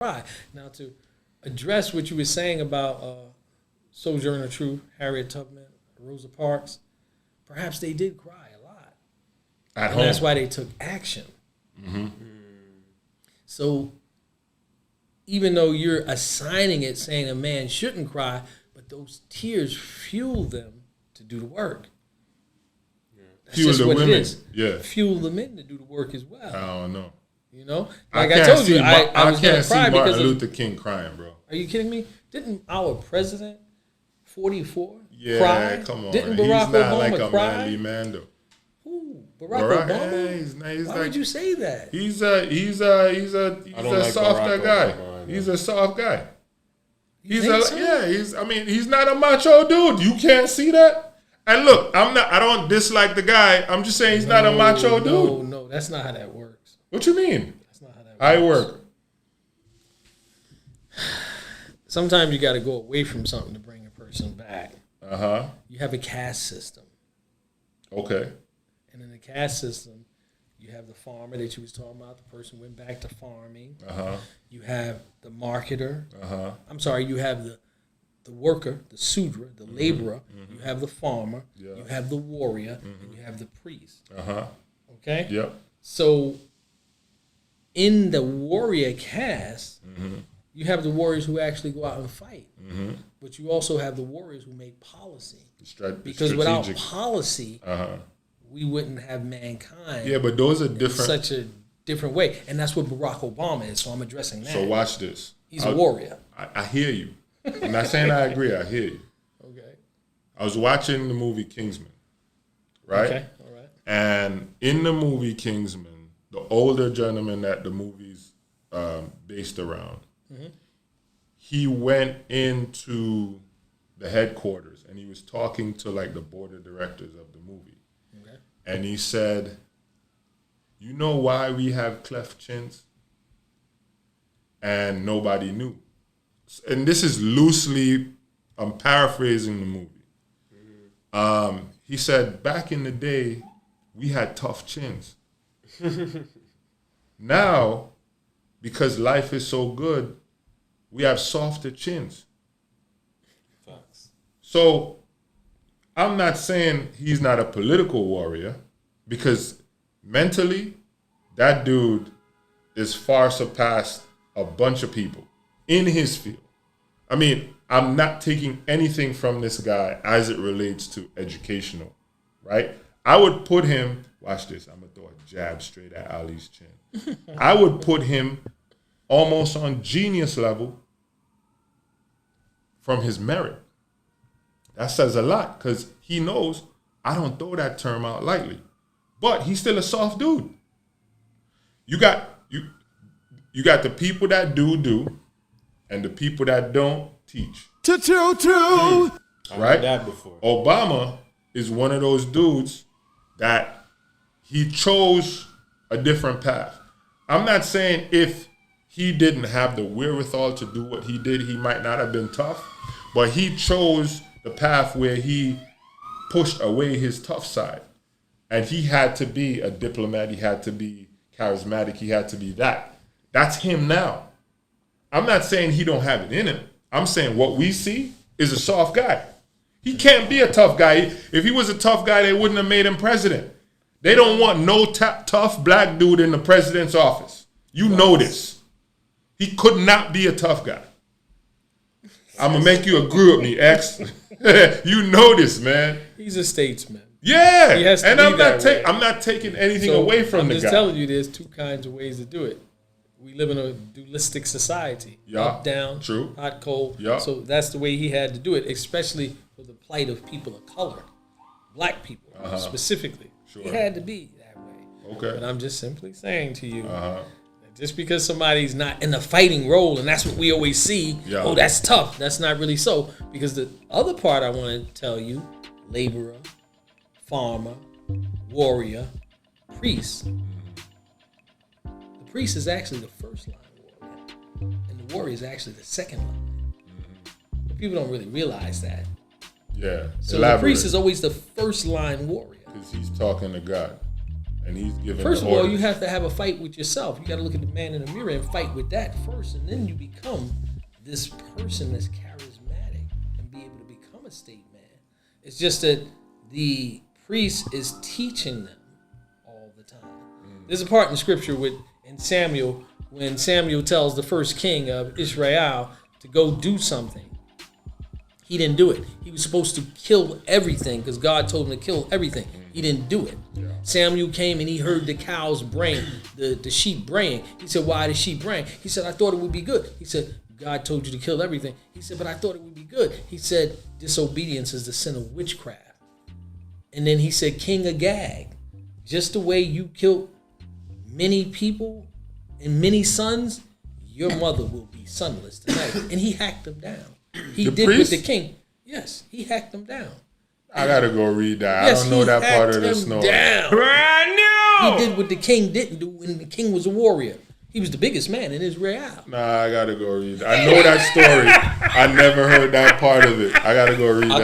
cry. Now, to address what you were saying about Sojourner Truth, Harriet Tubman, Rosa Parks, perhaps they did cry a lot. At home. And that's why they took action. Mm-hmm. So even though you're assigning it, saying a man shouldn't cry, but those tears fuel them to do the work. That's Fuel just the what women. it is. Yeah. Fuel the men to do the work as well. I don't know. You know, like I told you, I was can't gonna see cry Martin because Luther King crying, bro. Are you kidding me? Didn't our president, 44, Yeah, cry? come on. Didn't He's Barack not Obama like a cry? manly man, though. Who? Barack Obama? Yeah, he's Why like, would you say that? He's a soft guy. He's a soft guy. He's not a macho dude. You can't see that. And look, I don't dislike the guy. I'm just saying he's not a macho dude. No, that's not how that works. What you mean? That's not how that works. I work. Sometimes you got to go away from something to bring a person back. Uh-huh. You have a caste system. Okay. And in the caste system, you have the farmer that you was talking about. The person went back to farming. Uh-huh. You have the marketer. Uh-huh. I'm sorry, you have the worker, the sudra, the laborer. Mm-hmm. You have the farmer. Yeah. You have the warrior. Mm-hmm. And you have the priest. Uh-huh. Okay? Yep. So in the warrior caste, mm-hmm. you have the warriors who actually go out and fight. Mm-hmm. But you also have the warriors who make policy. Because strategic. Without policy, uh-huh. we wouldn't have mankind. Yeah, but those are different. Such a different way. And that's what Barack Obama is, so I'm addressing that. So watch this. He's a warrior. I hear you. I'm not saying I agree. I hear you. Okay. I was watching the movie Kingsman, right? Okay, all right. And in the movie Kingsman, the older gentleman that the movie's based around, mm-hmm. he went into the headquarters and he was talking to like the board of directors of the movie. Okay. And he said, "You know why we have cleft chins?" And nobody knew. And this is loosely, I'm paraphrasing the movie. He said, back in the day, we had tough chins. Now, because life is so good, we have softer chins. Facts. So, I'm not saying he's not a political warrior, because mentally, that dude is far surpassed a bunch of people in his field. I mean, I'm not taking anything from this guy as it relates to educational, right? I would put him, watch this, I'm going to throw a jab straight at Ali's chin. I would put him almost on genius level from his merit. That says a lot because he knows I don't throw that term out lightly. But he's still a soft dude. You got the people that do, and the people that don't teach. True. I Right? heard that before. Obama is one of those dudes that he chose a different path. I'm not saying if he didn't have the wherewithal to do what he did, he might not have been tough, but he chose the path where he pushed away his tough side. And he had to be a diplomat, he had to be charismatic, he had to be that. That's him now. I'm not saying he don't have it in him. I'm saying what we see is a soft guy. He can't be a tough guy. If he was a tough guy, they wouldn't have made him president. They don't want no tough black dude in the president's office. You know this. He could not be a tough guy. I'm going to make you agree with me, X. You know this, man. He's a statesman. Yeah. He has to and be I'm not taking anything away from the guy. I'm just telling you there's two kinds of ways to do it. We live in a dualistic society. Yeah, up, down, true. hot, cold. Yeah. So that's the way he had to do it, especially for the plight of people of color, black people specifically. Sure. He had to be that way. Okay. But I'm just simply saying to you, just because somebody's not in a fighting role, and that's what we always see, oh, that's tough. That's not really so. Because the other part I want to tell you, laborer, farmer, warrior, priest. The priest is actually the first line warrior, and the warrior is actually the second line. But people don't really realize that. Yeah. So the priest is always the first line warrior. Because he's talking to God. and he's giving. First of all, you have to have a fight with yourself. You got to look at the man in the mirror and fight with that first, and then you become this person that's charismatic and be able to become a state man. It's just that the priest is teaching them all the time. There's a part in scripture in Samuel when Samuel tells the first king of Israel to go do something. He didn't do it. He was supposed to kill everything because God told him to kill everything. He didn't do it. Yeah. Samuel came and he heard the cows braying, the sheep braying. He said, why the sheep braying? He said, I thought it would be good. He said, God told you to kill everything. He said, but I thought it would be good. He said, disobedience is the sin of witchcraft. And then he said, King Agag, just the way you killed many people and many sons, your mother will be sonless tonight. And he hacked them down. He the did priest? with the king. Yes, he hacked them down. I gotta go read that. Yes, I don't know that part of the snow. Brand new. He did what the king didn't do when the king was a warrior. He was the biggest man in Israel. Nah, I gotta go read that. I know that story. I never heard that part of it. I gotta go read that.